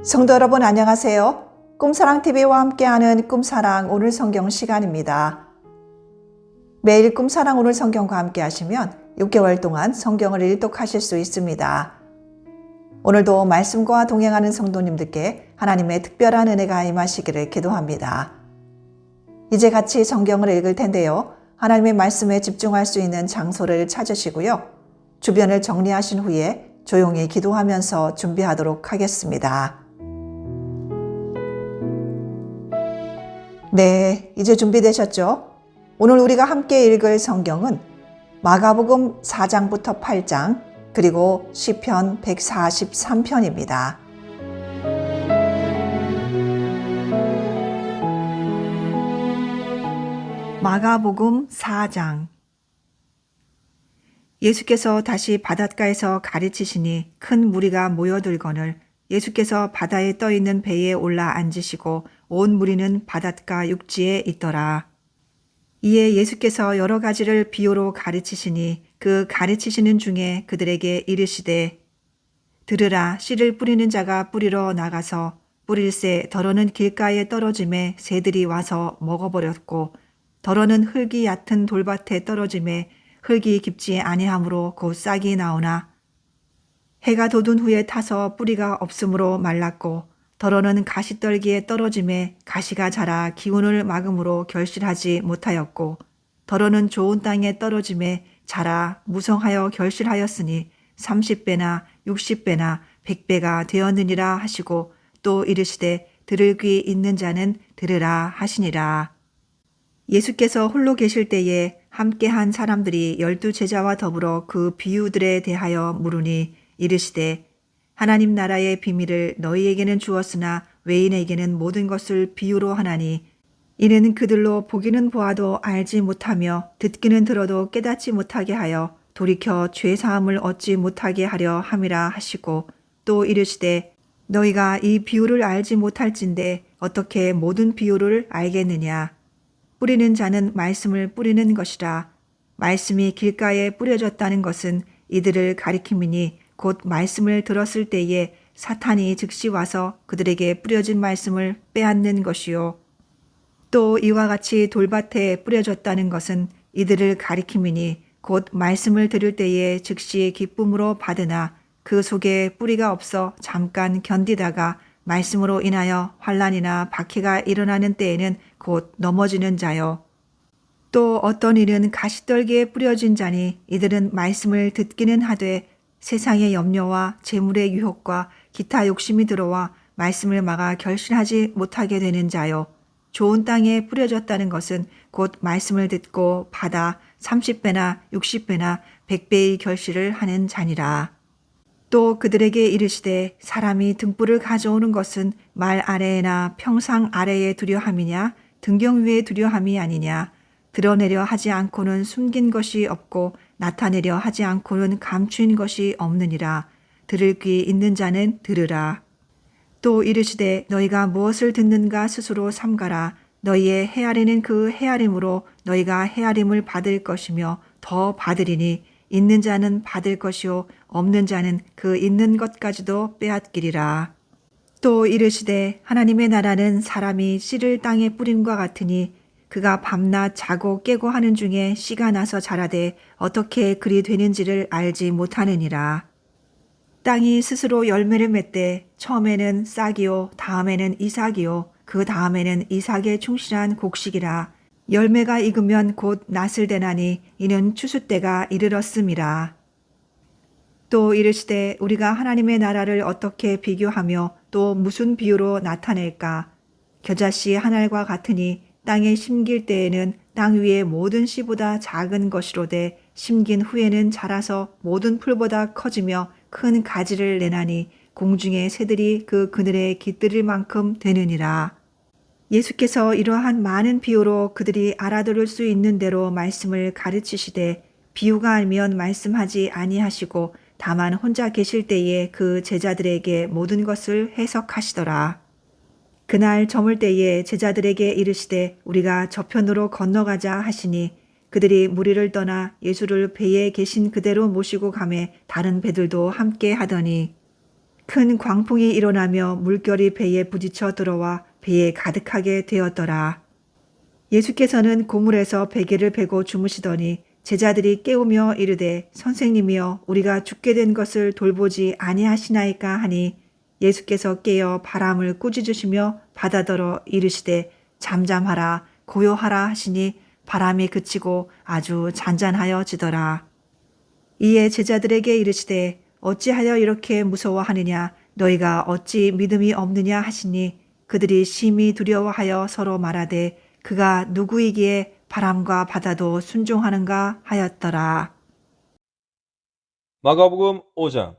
성도 여러분 안녕하세요. 꿈사랑TV와 함께하는 꿈사랑 오늘 성경 시간입니다. 매일 꿈사랑 오늘 성경과 함께 하시면 6개월 동안 성경을 일독하실 수 있습니다. 오늘도 말씀과 동행하는 성도님들께 하나님의 특별한 은혜가 임하시기를 기도합니다. 이제 같이 성경을 읽을 텐데요. 하나님의 말씀에 집중할 수 있는 장소를 찾으시고요. 주변을 정리하신 후에 조용히 기도하면서 준비하도록 하겠습니다. 네, 이제 준비되셨죠? 오늘 우리가 함께 읽을 성경은 마가복음 4장부터 8장 그리고 시편 143편입니다. 마가복음 4장. 예수께서 다시 바닷가에서 가르치시니 큰 무리가 모여들거늘 예수께서 바다에 떠있는 배에 올라 앉으시고 온 무리는 바닷가 육지에 있더라. 이에 예수께서 여러 가지를 비유로 가르치시니 그 가르치시는 중에 그들에게 이르시되 들으라, 씨를 뿌리는 자가 뿌리러 나가서 뿌릴새 더러는 길가에 떨어짐에 새들이 와서 먹어버렸고 더러는 흙이 얕은 돌밭에 떨어짐에 흙이 깊지 아니하므로 곧 싹이 나오나 해가 돋은 후에 타서 뿌리가 없으므로 말랐고 더러는 가시떨기에 떨어짐에 가시가 자라 기운을 막음으로 결실하지 못하였고 더러는 좋은 땅에 떨어짐에 자라 무성하여 결실하였으니 30배나 60배나 100배가 되었느니라 하시고 또 이르시되 들을 귀 있는 자는 들으라 하시니라. 예수께서 홀로 계실 때에 함께한 사람들이 12제자와 더불어 그 비유들에 대하여 물으니 이르시되 하나님 나라의 비밀을 너희에게는 주었으나 외인에게는 모든 것을 비유로 하나니 이는 그들로 보기는 보아도 알지 못하며 듣기는 들어도 깨닫지 못하게 하여 돌이켜 죄사함을 얻지 못하게 하려 함이라 하시고 또 이르시되 너희가 이 비유를 알지 못할진대 어떻게 모든 비유를 알겠느냐. 뿌리는 자는 말씀을 뿌리는 것이라. 말씀이 길가에 뿌려졌다는 것은 이들을 가리킴이니 곧 말씀을 들었을 때에 사탄이 즉시 와서 그들에게 뿌려진 말씀을 빼앗는 것이요. 또 이와 같이 돌밭에 뿌려졌다는 것은 이들을 가리킴이니 곧 말씀을 들을 때에 즉시 기쁨으로 받으나 그 속에 뿌리가 없어 잠깐 견디다가 말씀으로 인하여 환난이나 박해가 일어나는 때에는 곧 넘어지는 자요. 또 어떤 이는 가시떨기에 뿌려진 자니 이들은 말씀을 듣기는 하되 세상의 염려와 재물의 유혹과 기타 욕심이 들어와 말씀을 막아 결실하지 못하게 되는 자요. 좋은 땅에 뿌려졌다는 것은 곧 말씀을 듣고 받아 30배나 60배나 100배의 결실을 하는 자니라. 또 그들에게 이르시되 사람이 등불을 가져오는 것은 말 아래에나 평상 아래에 두려 함이냐 등경 위에 두려 함이 아니냐. 드러내려 하지 않고는 숨긴 것이 없고 나타내려 하지 않고는 감추인 것이 없느니라. 들을 귀 있는 자는 들으라. 또 이르시되 너희가 무엇을 듣는가 스스로 삼가라. 너희의 헤아리는 그 헤아림으로 너희가 헤아림을 받을 것이며 더 받으리니 있는 자는 받을 것이요 없는 자는 그 있는 것까지도 빼앗기리라. 또 이르시되 하나님의 나라는 사람이 씨를 땅에 뿌림과 같으니 그가 밤낮 자고 깨고 하는 중에 씨가 나서 자라되 어떻게 그리 되는지를 알지 못하느니라. 땅이 스스로 열매를 맺되 처음에는 싹이요 다음에는 이삭이요 그 다음에는 이삭의 충실한 곡식이라. 열매가 익으면 곧 낫을 대나니 이는 추수 때가 이르렀음이라. 또 이르시되 우리가 하나님의 나라를 어떻게 비교하며 또 무슨 비유로 나타낼까. 겨자씨 한 알과 같으니 땅에 심길 때에는 땅 위의 모든 씨보다 작은 것이로되 심긴 후에는 자라서 모든 풀보다 커지며 큰 가지를 내나니 공중의 새들이 그 그늘에 깃들일 만큼 되느니라. 예수께서 이러한 많은 비유로 그들이 알아들을 수 있는 대로 말씀을 가르치시되 비유가 아니면 말씀하지 아니하시고 다만 혼자 계실 때에 그 제자들에게 모든 것을 해석하시더라. 그날 저물 때에 제자들에게 이르시되 우리가 저편으로 건너가자 하시니 그들이 무리를 떠나 예수를 배에 계신 그대로 모시고 가매 다른 배들도 함께 하더니 큰 광풍이 일어나며 물결이 배에 부딪혀 들어와 배에 가득하게 되었더라. 예수께서는 고물에서 베개를 베고 주무시더니 제자들이 깨우며 이르되 선생님이여 우리가 죽게 된 것을 돌보지 아니하시나이까 하니 예수께서 깨어 바람을 꾸짖으시며 바다더러 이르시되 잠잠하라 고요하라 하시니 바람이 그치고 아주 잔잔하여지더라. 이에 제자들에게 이르시되 어찌하여 이렇게 무서워하느냐 너희가 어찌 믿음이 없느냐 하시니 그들이 심히 두려워하여 서로 말하되 그가 누구이기에 바람과 바다도 순종하는가 하였더라. 마가복음 5장.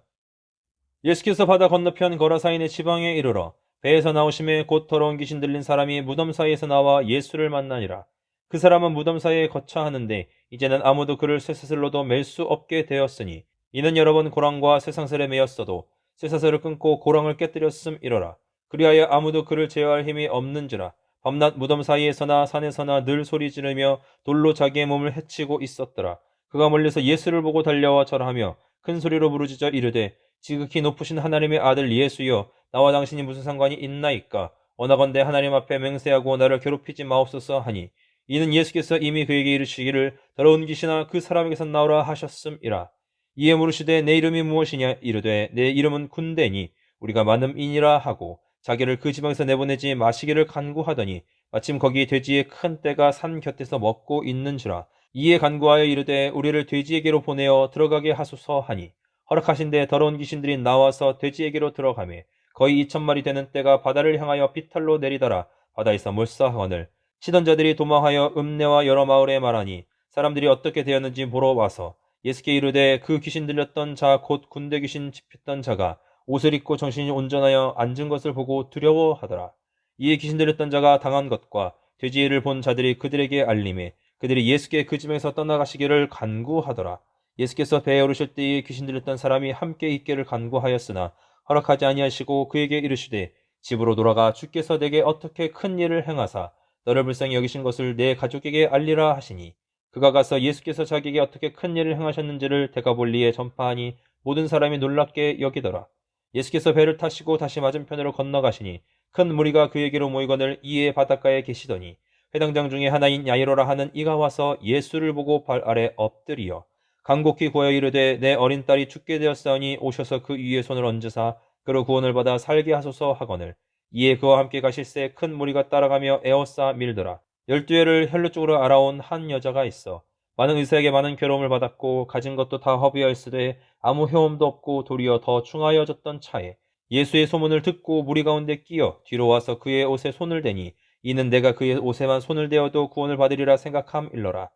예수께서 바다 건너편 거라사인의 지방에 이르러 배에서 나오심에 곧 더러운 귀신 들린 사람이 무덤 사이에서 나와 예수를 만나니라. 그 사람은 무덤 사이에 거처하는데 이제는 아무도 그를 쇠사슬로도 맬 수 없게 되었으니 이는 여러 번 고랑과 쇠상슬에 매였어도 쇠사슬을 끊고 고랑을 깨뜨렸음 이러라. 그리하여 아무도 그를 제어할 힘이 없는지라. 밤낮 무덤 사이에서나 산에서나 늘 소리 지르며 돌로 자기의 몸을 해치고 있었더라. 그가 멀리서 예수를 보고 달려와 절하며 큰 소리로 부르짖어 이르되 지극히 높으신 하나님의 아들 예수여 나와 당신이 무슨 상관이 있나이까. 원하건대 하나님 앞에 맹세하고 나를 괴롭히지 마옵소서 하니 이는 예수께서 이미 그에게 이르시기를 더러운 귀신아 그 사람에게서 나오라 하셨음이라. 이에 물으시되 내 이름이 무엇이냐 이르되 내 이름은 군대니 우리가 많음이니라 하고 자기를 그 지방에서 내보내지 마시기를 간구하더니 마침 거기 돼지의 큰 떼가 산 곁에서 먹고 있는지라. 이에 간구하여 이르되 우리를 돼지에게로 보내어 들어가게 하소서 하니 허락하신데 더러운 귀신들이 나와서 돼지에게로 들어가매 거의 2,000마리 되는 떼가 바다를 향하여 비탈로 내리더라. 바다에서 몰사하거늘 치던 자들이 도망하여 읍내와 여러 마을에 말하니 사람들이 어떻게 되었는지 보러 와서 예수께 이르되 그 귀신 들렸던 자 곧 군대 귀신 집혔던 자가 옷을 입고 정신이 온전하여 앉은 것을 보고 두려워하더라. 이에 귀신 들렸던 자가 당한 것과 돼지를 본 자들이 그들에게 알림해 그들이 예수께 그 집에서 떠나가시기를 간구하더라. 예수께서 배에 오르실 때에 귀신 들렸던 사람이 함께 있기를 간구하였으나 허락하지 아니하시고 그에게 이르시되 집으로 돌아가 주께서 내게 어떻게 큰 일을 행하사 너를 불쌍히 여기신 것을 내 가족에게 알리라 하시니 그가 가서 예수께서 자기에게 어떻게 큰 일을 행하셨는지를 데가볼리에 전파하니 모든 사람이 놀랍게 여기더라. 예수께서 배를 타시고 다시 맞은편으로 건너가시니 큰 무리가 그에게로 모이거늘 이에 바닷가에 계시더니 회당장 중에 하나인 야이로라 하는 이가 와서 예수를 보고 발 아래 엎드리어 간곡히 구하여 이르되 내 어린 딸이 죽게 되었사오니 오셔서 그 위에 손을 얹으사 그로 구원을 받아 살게 하소서 하거늘 이에 그와 함께 가실새 큰 무리가 따라가며 에워싸 밀더라. 12회를 혈루 쪽으로 알아온 한 여자가 있어 많은 의사에게 많은 괴로움을 받았고 가진 것도 다 허비하였으되 아무 효험도 없고 도리어 더 충하여졌던 차에 예수의 소문을 듣고 무리 가운데 끼어 뒤로 와서 그의 옷에 손을 대니 이는 내가 그의 옷에만 손을 대어도 구원을 받으리라 생각함 일러라.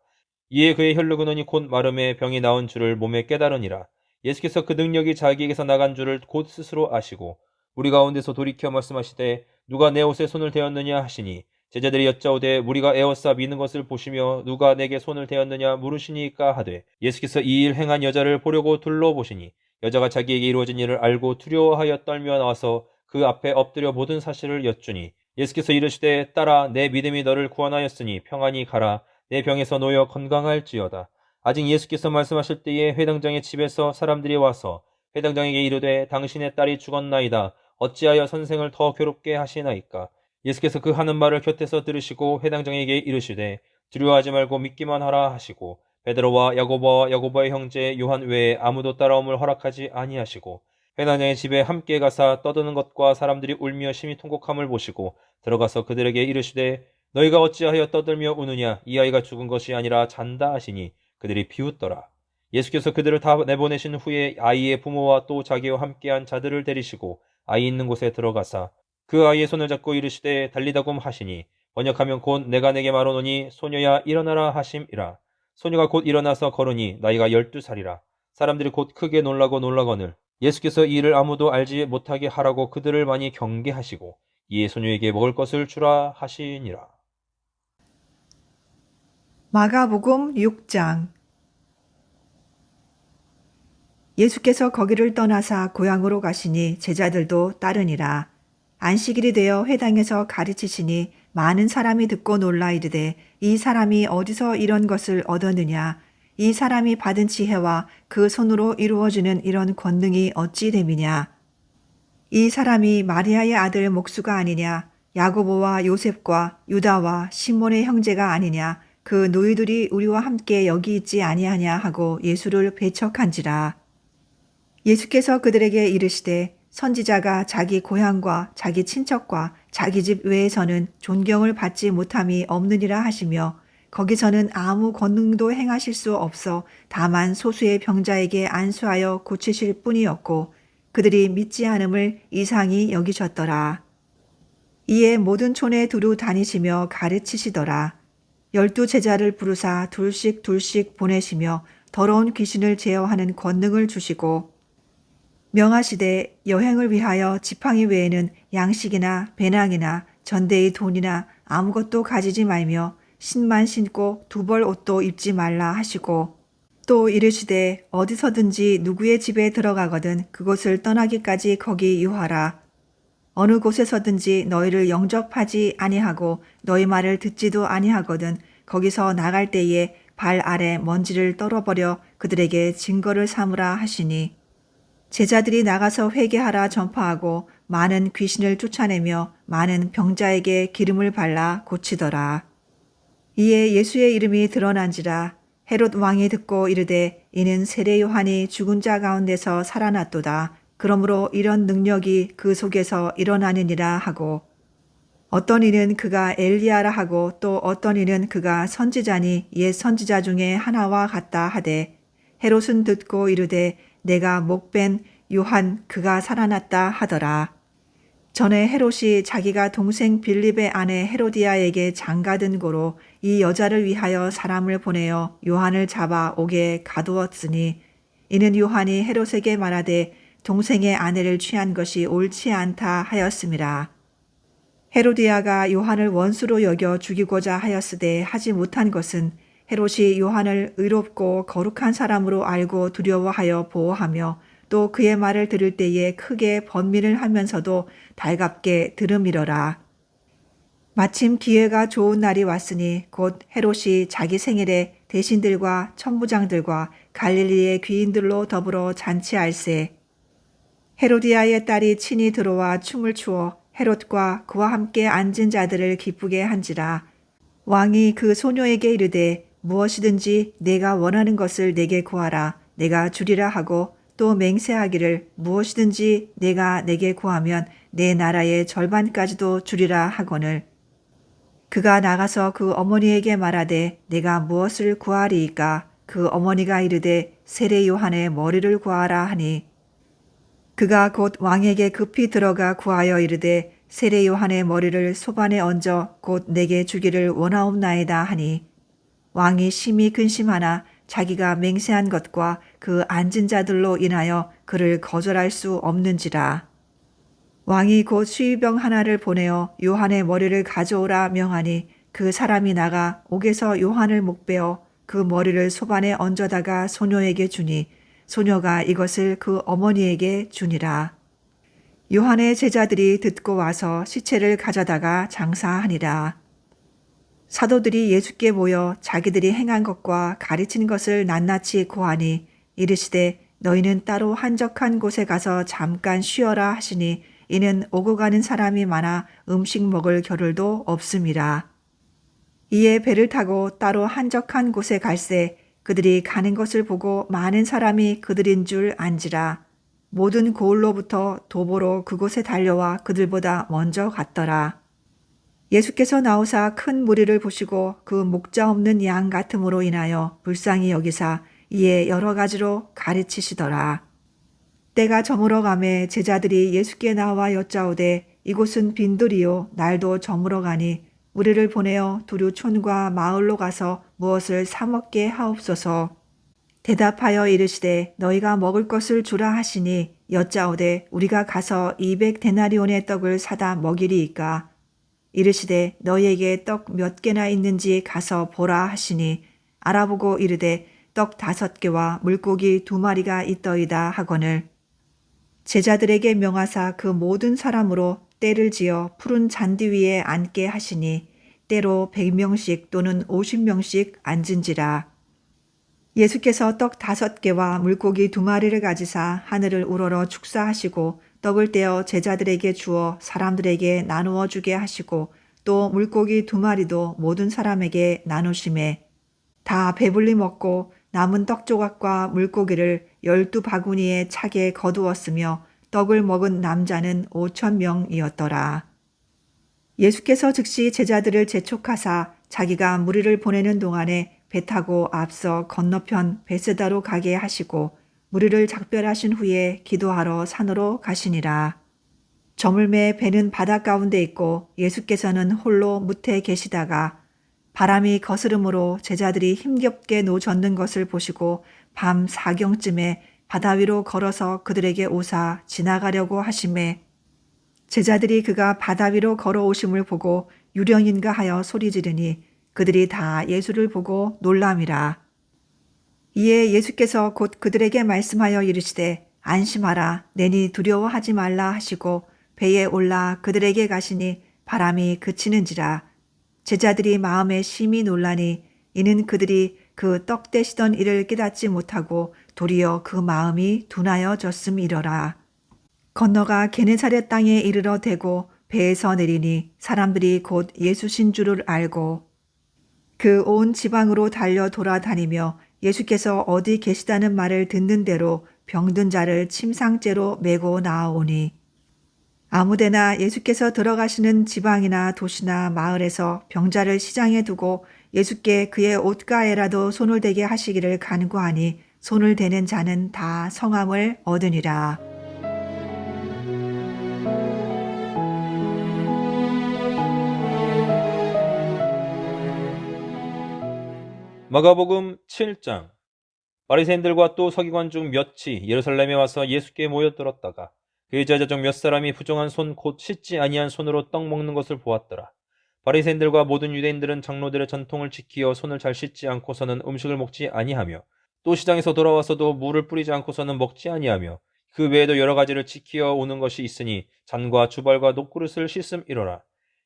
이에 그의 혈루 근원이 곧 마름에 병이 나은 줄을 몸에 깨달으니라. 예수께서 그 능력이 자기에게서 나간 줄을 곧 스스로 아시고 우리 가운데서 돌이켜 말씀하시되 누가 내 옷에 손을 대었느냐 하시니 제자들이 여짜오되 무리가 에워싸 미는 것을 보시며 누가 내게 손을 대었느냐 물으시니까 하되 예수께서 이 일 행한 여자를 보려고 둘러보시니 여자가 자기에게 이루어진 일을 알고 두려워하여 떨며 나와서 그 앞에 엎드려 모든 사실을 여쭈니 예수께서 이르시되 딸아 내 믿음이 너를 구원하였으니 평안히 가라 내 병에서 놓여 건강할지어다. 아직 예수께서 말씀하실 때에 회당장의 집에서 사람들이 와서 회당장에게 이르되 당신의 딸이 죽었나이다. 어찌하여 선생을 더 괴롭게 하시나이까. 예수께서 그 하는 말을 곁에서 들으시고 회당장에게 이르시되 두려워하지 말고 믿기만 하라 하시고 베드로와 야고보와 야고보의 형제 요한 외에 아무도 따라옴을 허락하지 아니하시고 회당장의 집에 함께 가사 떠드는 것과 사람들이 울며 심히 통곡함을 보시고 들어가서 그들에게 이르시되 너희가 어찌하여 떠들며 우느냐 이 아이가 죽은 것이 아니라 잔다 하시니 그들이 비웃더라. 예수께서 그들을 다 내보내신 후에 아이의 부모와 또 자기와 함께한 자들을 데리시고 아이 있는 곳에 들어가사 그 아이의 손을 잡고 이르시되 달리다굼 하시니 번역하면 곧 내가 내게 말하노니 소녀야 일어나라 하심이라. 소녀가 곧 일어나서 걸으니 나이가 12살이라. 사람들이 곧 크게 놀라거늘 예수께서 이 일을 아무도 알지 못하게 하라고 그들을 많이 경계하시고 이에 소녀에게 먹을 것을 주라 하시니라. 마가복음 6장. 예수께서 거기를 떠나사 고향으로 가시니 제자들도 따르니라. 안식일이 되어 회당에서 가르치시니 많은 사람이 듣고 놀라 이르되 이 사람이 어디서 이런 것을 얻었느냐. 이 사람이 받은 지혜와 그 손으로 이루어지는 이런 권능이 어찌 됨이냐. 이 사람이 마리아의 아들 목수가 아니냐? 야고보와 요셉과 유다와 시몬의 형제가 아니냐? 그 너희들이 우리와 함께 여기 있지 아니하냐 하고 예수를 배척한지라. 예수께서 그들에게 이르시되 선지자가 자기 고향과 자기 친척과 자기 집 외에서는 존경을 받지 못함이 없느니라 하시며 거기서는 아무 권능도 행하실 수 없어 다만 소수의 병자에게 안수하여 고치실 뿐이었고 그들이 믿지 않음을 이상히 여기셨더라. 이에 모든 촌에 두루 다니시며 가르치시더라. 12 제자를 부르사 둘씩 보내시며 더러운 귀신을 제어하는 권능을 주시고 명하시되 여행을 위하여 지팡이 외에는 양식이나 배낭이나 전대의 돈이나 아무것도 가지지 말며 신만 신고 두벌 옷도 입지 말라 하시고 또 이르시되 어디서든지 누구의 집에 들어가거든 그곳을 떠나기까지 거기 유하라. 어느 곳에서든지 너희를 영접하지 아니하고 너희 말을 듣지도 아니하거든 거기서 나갈 때에 발 아래 먼지를 떨어버려 그들에게 증거를 삼으라 하시니 제자들이 나가서 회개하라 전파하고 많은 귀신을 쫓아내며 많은 병자에게 기름을 발라 고치더라. 이에 예수의 이름이 드러난지라. 헤롯 왕이 듣고 이르되 이는 세례 요한이 죽은 자 가운데서 살아났도다. 그러므로 이런 능력이 그 속에서 일어나느니라 하고 어떤 이는 그가 엘리야라 하고 또 어떤 이는 그가 선지자니 옛 선지자 중에 하나와 같다 하되 헤롯은 듣고 이르되 내가 목벤 요한 그가 살아났다 하더라. 전에 헤롯이 자기가 동생 빌립의 아내 헤로디아에게 장가든 고로 이 여자를 위하여 사람을 보내어 요한을 잡아 옥에 가두었으니 이는 요한이 헤롯에게 말하되 동생의 아내를 취한 것이 옳지 않다 하였음이라. 헤로디아가 요한을 원수로 여겨 죽이고자 하였으되 하지 못한 것은 헤롯이 요한을 의롭고 거룩한 사람으로 알고 두려워하여 보호하며 또 그의 말을 들을 때에 크게 번민을 하면서도 달갑게 들음이러라. 마침 기회가 좋은 날이 왔으니 곧 헤롯이 자기 생일에 대신들과 천부장들과 갈릴리의 귀인들로 더불어 잔치할세. 헤로디아의 딸이 친히 들어와 춤을 추어 헤롯과 그와 함께 앉은 자들을 기쁘게 한지라. 왕이 그 소녀에게 이르되 무엇이든지 내가 원하는 것을 내게 구하라. 내가 주리라 하고 또 맹세하기를 무엇이든지 내가 내게 구하면 내 나라의 절반까지도 주리라 하거늘. 그가 나가서 그 어머니에게 말하되 내가 무엇을 구하리이까? 그 어머니가 이르되 세례 요한의 머리를 구하라 하니 그가 곧 왕에게 급히 들어가 구하여 이르되 세례 요한의 머리를 소반에 얹어 곧 내게 주기를 원하옵나이다 하니 왕이 심히 근심하나 자기가 맹세한 것과 그 앉은 자들로 인하여 그를 거절할 수 없는지라. 왕이 곧 수의병 하나를 보내어 요한의 머리를 가져오라 명하니 그 사람이 나가 옥에서 요한을 목베어 그 머리를 소반에 얹어다가 소녀에게 주니 소녀가 이것을 그 어머니에게 주니라. 요한의 제자들이 듣고 와서 시체를 가져다가 장사하니라. 사도들이 예수께 모여 자기들이 행한 것과 가르친 것을 낱낱이 고하니 이르시되 너희는 따로 한적한 곳에 가서 잠깐 쉬어라 하시니 이는 오고 가는 사람이 많아 음식 먹을 겨를도 없음이라. 이에 배를 타고 따로 한적한 곳에 갈새 그들이 가는 것을 보고 많은 사람이 그들인 줄 안지라. 모든 고을로부터 도보로 그곳에 달려와 그들보다 먼저 갔더라. 예수께서 나오사 큰 무리를 보시고 그 목자 없는 양 같음으로 인하여 불쌍히 여기사 이에 여러 가지로 가르치시더라. 때가 저물어 가매 제자들이 예수께 나와 여짜오되 이곳은 빈들이요 날도 저물어 가니 우리를 보내어 두루 촌과 마을로 가서 무엇을 사 먹게 하옵소서. 대답하여 이르시되 너희가 먹을 것을 주라 하시니 여짜오되 우리가 가서 200데나리온의 떡을 사다 먹이리이까. 이르시되 너희에게 떡 몇 개나 있는지 가서 보라 하시니 알아보고 이르되 떡 5개와 물고기 2마리가 있더이다 하거늘. 제자들에게 명하사 그 모든 사람으로 때를 지어 푸른 잔디 위에 앉게 하시니 때로 100명씩 또는 50명씩 앉은지라. 예수께서 떡 5개와 물고기 2마리를 가지사 하늘을 우러러 축사하시고 떡을 떼어 제자들에게 주어 사람들에게 나누어 주게 하시고 또 물고기 2마리도 모든 사람에게 나누심에 다 배불리 먹고 남은 떡 조각과 물고기를 12바구니에 차게 거두었으며 떡을 먹은 남자는 5,000명이었더라. 예수께서 즉시 제자들을 재촉하사 자기가 무리를 보내는 동안에 배 타고 앞서 건너편 베세다로 가게 하시고 무리를 작별하신 후에 기도하러 산으로 가시니라. 저물매 배는 바다 가운데 있고 예수께서는 홀로 무태에 계시다가 바람이 거스름으로 제자들이 힘겹게 노젓는 것을 보시고 밤 4경쯤에 바다 위로 걸어서 그들에게 오사 지나가려고 하심에 제자들이 그가 바다 위로 걸어오심을 보고 유령인가 하여 소리 지르니 그들이 다 예수를 보고 놀람이라. 이에 예수께서 곧 그들에게 말씀하여 이르시되 안심하라 내니 두려워하지 말라 하시고 배에 올라 그들에게 가시니 바람이 그치는지라. 제자들이 마음에 심히 놀라니 이는 그들이 그 떡 떼시던 일을 깨닫지 못하고 도리어 그 마음이 둔하여졌음이러라. 건너가 게네사렛 땅에 이르러 대고 배에서 내리니 사람들이 곧 예수신 줄을 알고 그 온 지방으로 달려 돌아다니며 예수께서 어디 계시다는 말을 듣는 대로 병든 자를 침상째로 메고 나아오니 아무데나 예수께서 들어가시는 지방이나 도시나 마을에서 병자를 시장에 두고 예수께 그의 옷가에라도 손을 대게 하시기를 간구하니 손을 대는 자는 다 성함을 얻으니라. 마가복음 7장. 바리새인들과 또 서기관 중 몇이 예루살렘에 와서 예수께 모여들었다가 그의 제자 중 몇 사람이 부정한 손 곧 씻지 아니한 손으로 떡 먹는 것을 보았더라. 바리새인들과 모든 유대인들은 장로들의 전통을 지키어 손을 잘 씻지 않고서는 음식을 먹지 아니하며 또 시장에서 돌아와서도 물을 뿌리지 않고서는 먹지 아니하며 그 외에도 여러 가지를 지키어 오는 것이 있으니 잔과 주발과 녹그릇을 씻음이로라.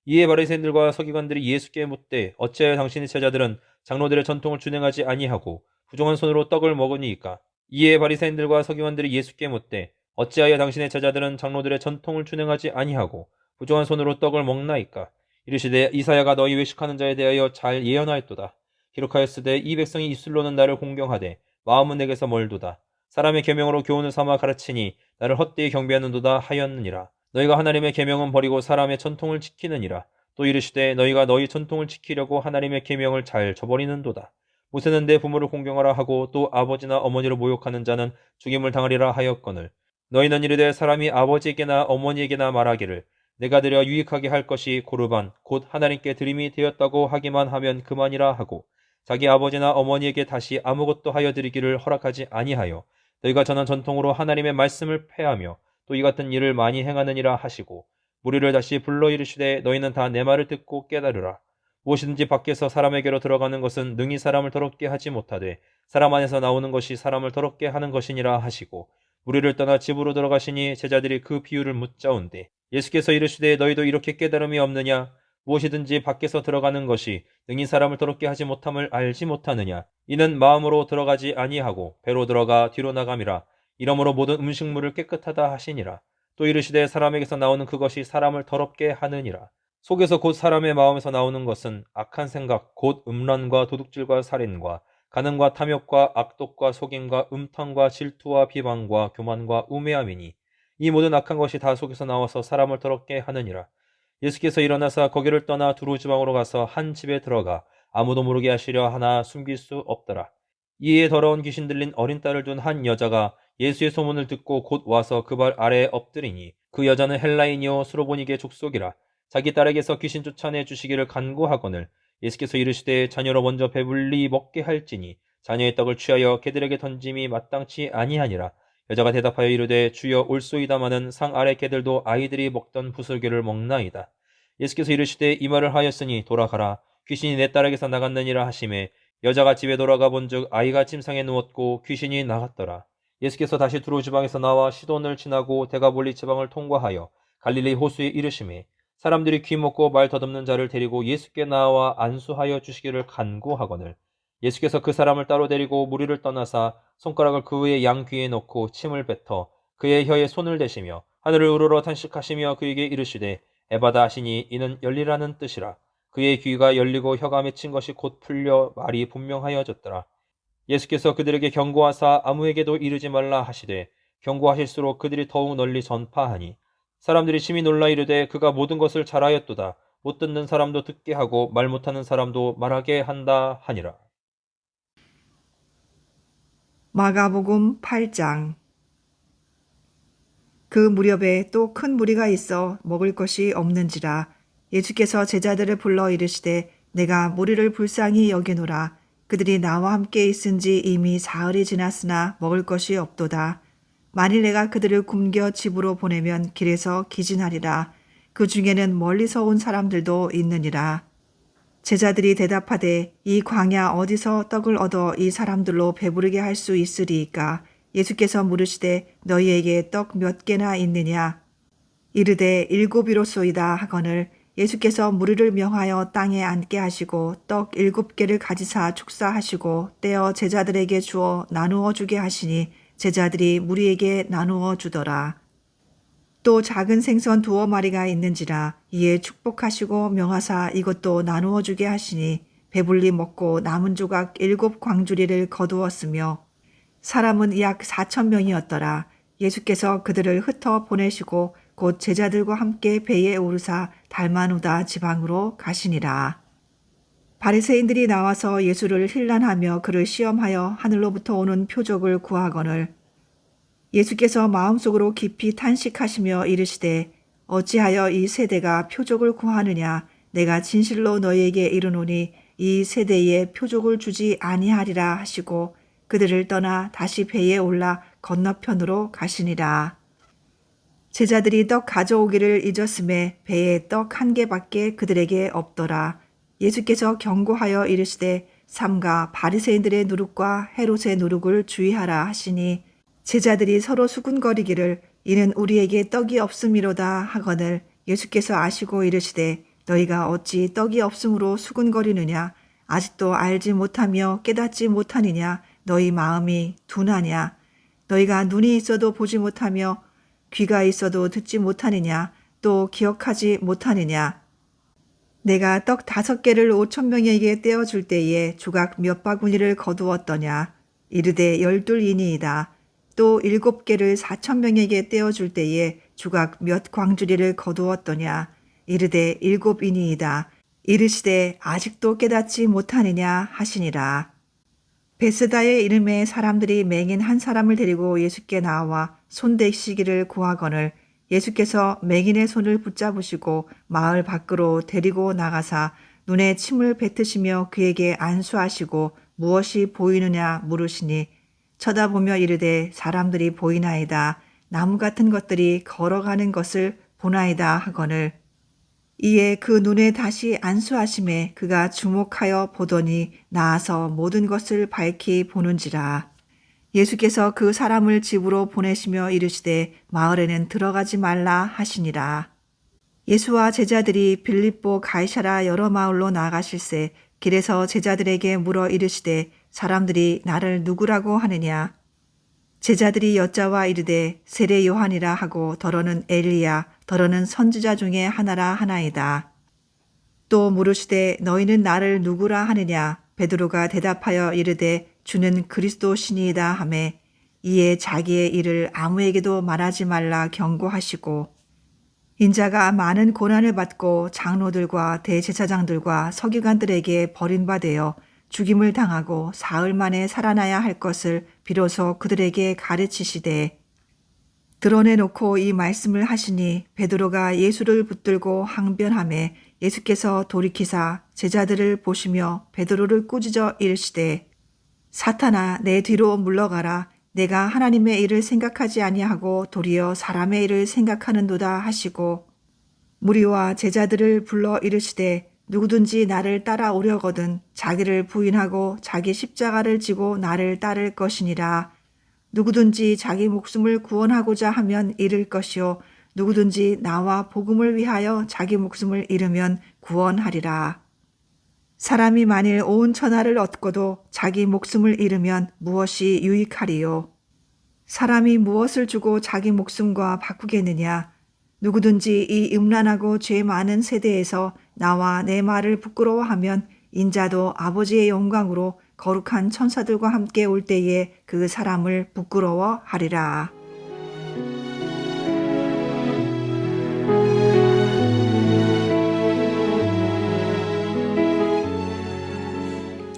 이에 바리새인들과 서기관들이 예수께 묻되 어찌하여 당신의 제자들은 장로들의 전통을 준행하지 아니하고 부정한 손으로 떡을 먹으니이까? 이에 바리새인들과 서기관들이 예수께 묻되 어찌하여 당신의 제자들은 장로들의 전통을 준행하지 아니하고 부정한 손으로 떡을 먹나이까? 이르시되 이사야가 너희 외식하는 자에 대하여 잘 예언하였도다. 기록하였으되 이 백성이 입술로는 나를 공경하되 마음은 내게서 멀도다. 사람의 계명으로 교훈을 삼아 가르치니 나를 헛되이 경배하는도다 하였느니라. 너희가 하나님의 계명은 버리고 사람의 전통을 지키느니라. 또 이르시되 너희가 너희 전통을 지키려고 하나님의 계명을 잘 저버리는도다. 모세는 내 부모를 공경하라 하고 또 아버지나 어머니를 모욕하는 자는 죽임을 당하리라 하였거늘 너희는 이르되 사람이 아버지에게나 어머니에게나 말하기를 내가 드려 유익하게 할 것이 고르반 곧 하나님께 드림이 되었다고 하기만 하면 그만이라 하고 자기 아버지나 어머니에게 다시 아무것도 하여 드리기를 허락하지 아니하여 너희가 전한 전통으로 하나님의 말씀을 폐하며 또 이 같은 일을 많이 행하느니라 하시고 무리를 다시 불러 이르시되 너희는 다 내 말을 듣고 깨달으라. 무엇이든지 밖에서 사람에게로 들어가는 것은 능히 사람을 더럽게 하지 못하되 사람 안에서 나오는 것이 사람을 더럽게 하는 것이니라 하시고 무리를 떠나 집으로 들어가시니 제자들이 그 비유를 묻자온대 예수께서 이르시되 너희도 이렇게 깨달음이 없느냐? 무엇이든지 밖에서 들어가는 것이 능히 사람을 더럽게 하지 못함을 알지 못하느냐? 이는 마음으로 들어가지 아니하고 배로 들어가 뒤로 나감이라. 이러므로 모든 음식물을 깨끗하다 하시니라. 또 이르시되 사람에게서 나오는 그것이 사람을 더럽게 하느니라. 속에서 곧 사람의 마음에서 나오는 것은 악한 생각 곧 음란과 도둑질과 살인과 간음과 탐욕과 악독과 속임과 음탕과 질투와 비방과 교만과 우매함이니 이 모든 악한 것이 다 속에서 나와서 사람을 더럽게 하느니라. 예수께서 일어나사 거기를 떠나 두로 지방으로 가서 한 집에 들어가 아무도 모르게 하시려 하나 숨길 수 없더라. 이에 더러운 귀신 들린 어린 딸을 둔 한 여자가 예수의 소문을 듣고 곧 와서 그 발 아래에 엎드리니 그 여자는 헬라인이요 수로보니게 족속이라. 자기 딸에게서 귀신 쫓아내 주시기를 간구하거늘 예수께서 이르시되 자녀로 먼저 배불리 먹게 할지니 자녀의 떡을 취하여 개들에게 던짐이 마땅치 아니하니라. 여자가 대답하여 이르되 주여 올소이다마는 상 아래 개들도 아이들이 먹던 부슬개를 먹나이다. 예수께서 이르시되 이 말을 하였으니 돌아가라. 귀신이 내 딸에게서 나갔느니라 하시매 여자가 집에 돌아가 본즉 아이가 침상에 누웠고 귀신이 나갔더라. 예수께서 다시 두로 지방에서 나와 시돈을 지나고 데가볼리 지방을 통과하여 갈릴리 호수에 이르시매 사람들이 귀먹고 말 더듬는 자를 데리고 예수께 나와 안수하여 주시기를 간구하거늘 예수께서 그 사람을 따로 데리고 무리를 떠나사 손가락을 그의 양 귀에 넣고 침을 뱉어 그의 혀에 손을 대시며 하늘을 우러러 탄식하시며 그에게 이르시되 에바다 하시니 이는 열리라는 뜻이라. 그의 귀가 열리고 혀가 맺힌 것이 곧 풀려 말이 분명하여졌더라. 예수께서 그들에게 경고하사 아무에게도 이르지 말라 하시되 경고하실수록 그들이 더욱 널리 전파하니 사람들이 심히 놀라 이르되 그가 모든 것을 잘하였도다. 못 듣는 사람도 듣게 하고 말 못하는 사람도 말하게 한다 하니라. 마가복음 8장. 그 무렵에 또 큰 무리가 있어 먹을 것이 없는지라. 예수께서 제자들을 불러 이르시되 내가 무리를 불쌍히 여기노라. 그들이 나와 함께 있은지 이미 사흘이 지났으나 먹을 것이 없도다. 만일 내가 그들을 굶겨 집으로 보내면 길에서 기진하리라. 그 중에는 멀리서 온 사람들도 있느니라. 제자들이 대답하되 이 광야 어디서 떡을 얻어 이 사람들로 배부르게 할 수 있으리이까? 예수께서 물으시되 너희에게 떡 몇 개나 있느냐? 이르되 7이로소이다 하거늘 예수께서 무리를 명하여 땅에 앉게 하시고 떡 7개를 가지사 축사하시고 떼어 제자들에게 주어 나누어 주게 하시니 제자들이 무리에게 나누어 주더라. 또 작은 생선 2마리가 있는지라 이에 축복하시고 명하사 이것도 나누어 주게 하시니 배불리 먹고 남은 조각 7광주리를 거두었으며 사람은 약 4,000명이었더라. 예수께서 그들을 흩어 보내시고 곧 제자들과 함께 배에 오르사 달마누다 지방으로 가시니라. 바리새인들이 나와서 예수를 힐난하며 그를 시험하여 하늘로부터 오는 표적을 구하거늘 예수께서 마음속으로 깊이 탄식하시며 이르시되 어찌하여 이 세대가 표적을 구하느냐? 내가 진실로 너희에게 이르노니 이 세대에 표적을 주지 아니하리라 하시고 그들을 떠나 다시 배에 올라 건너편으로 가시니라. 제자들이 떡 가져오기를 잊었음에 배에 떡 1개밖에 그들에게 없더라. 예수께서 경고하여 이르시되 삼가 바리새인들의 누룩과 헤롯의 누룩을 주의하라 하시니 제자들이 서로 수군거리기를 이는 우리에게 떡이 없음이로다 하거늘 예수께서 아시고 이르시되 너희가 어찌 떡이 없음으로 수군거리느냐? 아직도 알지 못하며 깨닫지 못하느냐? 너희 마음이 둔하냐? 너희가 눈이 있어도 보지 못하며 귀가 있어도 듣지 못하느냐? 또 기억하지 못하느냐? 내가 떡 5개를 5,000명에게 떼어줄 때에 조각 몇 바구니를 거두었더냐? 이르되 12이니이다. 또 7개를 4,000명에게 떼어줄 때에 조각 몇 광주리를 거두었더냐? 이르되 7이니이다. 이르시되 아직도 깨닫지 못하느냐 하시니라. 베스다의 이름에 사람들이 맹인 한 사람을 데리고 예수께 나와 손대시기를 구하거늘 예수께서 맹인의 손을 붙잡으시고 마을 밖으로 데리고 나가사 눈에 침을 뱉으시며 그에게 안수하시고 무엇이 보이느냐 물으시니 쳐다보며 이르되 사람들이 보이나이다. 나무 같은 것들이 걸어가는 것을 보나이다 하거늘 이에 그 눈에 다시 안수하심에 그가 주목하여 보더니 나아서 모든 것을 밝히 보는지라. 예수께서 그 사람을 집으로 보내시며 이르시되 마을에는 들어가지 말라 하시니라. 예수와 제자들이 빌립보 가이사라 여러 마을로 나가실새 길에서 제자들에게 물어 이르시되 사람들이 나를 누구라고 하느냐? 제자들이 여짜와 이르되 세례 요한이라 하고 더러는 엘리야 더러는 선지자 중에 하나라 하나이다. 또 물으시되 너희는 나를 누구라 하느냐? 베드로가 대답하여 이르되 주는 그리스도시니이다 하매 이에 자기의 일을 아무에게도 말하지 말라 경고하시고 인자가 많은 고난을 받고 장로들과 대제사장들과 서기관들에게 버림받아 죽임을 당하고 사흘 만에 살아나야 할 것을 비로소 그들에게 가르치시되 드러내놓고 이 말씀을 하시니 베드로가 예수를 붙들고 항변하매 예수께서 돌이키사 제자들을 보시며 베드로를 꾸짖어 이르시되 사탄아 내 뒤로 물러가라. 내가 하나님의 일을 생각하지 아니하고 도리어 사람의 일을 생각하는도다 하시고 무리와 제자들을 불러 이르시되 누구든지 나를 따라오려거든 자기를 부인하고 자기 십자가를 지고 나를 따를 것이니라. 누구든지 자기 목숨을 구원하고자 하면 잃을 것이요 누구든지 나와 복음을 위하여 자기 목숨을 잃으면 구원하리라. 사람이 만일 온 천하를 얻고도 자기 목숨을 잃으면 무엇이 유익하리요? 사람이 무엇을 주고 자기 목숨과 바꾸겠느냐? 누구든지 이 음란하고 죄 많은 세대에서 나와 내 말을 부끄러워하면 인자도 아버지의 영광으로 거룩한 천사들과 함께 올 때에 그 사람을 부끄러워하리라.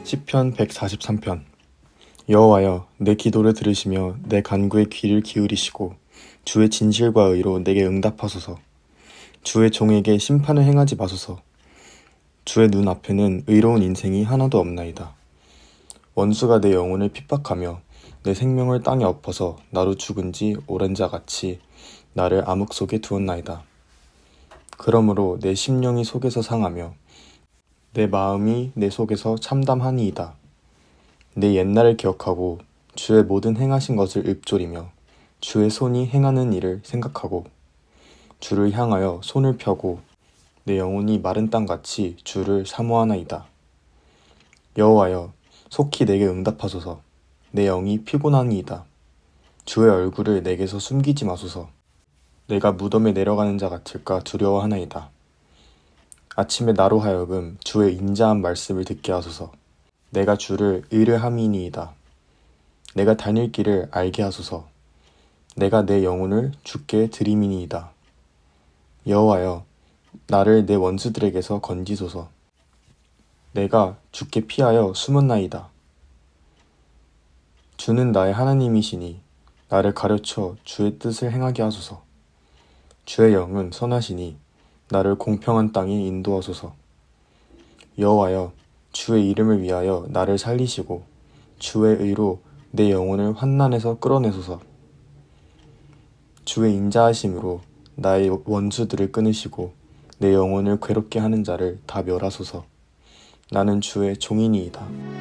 시편 143편. 여호와여, 내 기도를 들으시며 내 간구에 귀를 기울이시고 주의 진실과 의로 내게 응답하소서. 주의 종에게 심판을 행하지 마소서. 주의 눈 앞에는 의로운 인생이 하나도 없나이다. 원수가 내 영혼을 핍박하며 내 생명을 땅에 엎어서 나로 죽은 지 오랜 자 같이 나를 암흑 속에 두었나이다. 그러므로 내 심령이 속에서 상하며 내 마음이 내 속에서 참담하니이다. 내 옛날을 기억하고 주의 모든 행하신 것을 읊조리며 주의 손이 행하는 일을 생각하고 주를 향하여 손을 펴고 내 영혼이 마른 땅같이 주를 사모하나이다. 여호와여, 속히 내게 응답하소서. 내 영이 피곤하니이다. 주의 얼굴을 내게서 숨기지 마소서. 내가 무덤에 내려가는 자 같을까 두려워하나이다. 아침에 나로 하여금 주의 인자한 말씀을 듣게 하소서. 내가 주를 의뢰함이니이다. 내가 다닐 길을 알게 하소서. 내가 내 영혼을 주께 드림이니이다. 여호와여, 나를 내 원수들에게서 건지소서. 내가 주께 피하여 숨었나이다. 주는 나의 하나님이시니 나를 가르쳐 주의 뜻을 행하게 하소서. 주의 영은 선하시니 나를 공평한 땅에 인도하소서. 여호와여, 주의 이름을 위하여 나를 살리시고 주의 의로 내 영혼을 환난에서 끌어내소서. 주의 인자하심으로 나의 원수들을 끊으시고 내 영혼을 괴롭게 하는 자를 다 멸하소서. 나는 주의 종이니이다.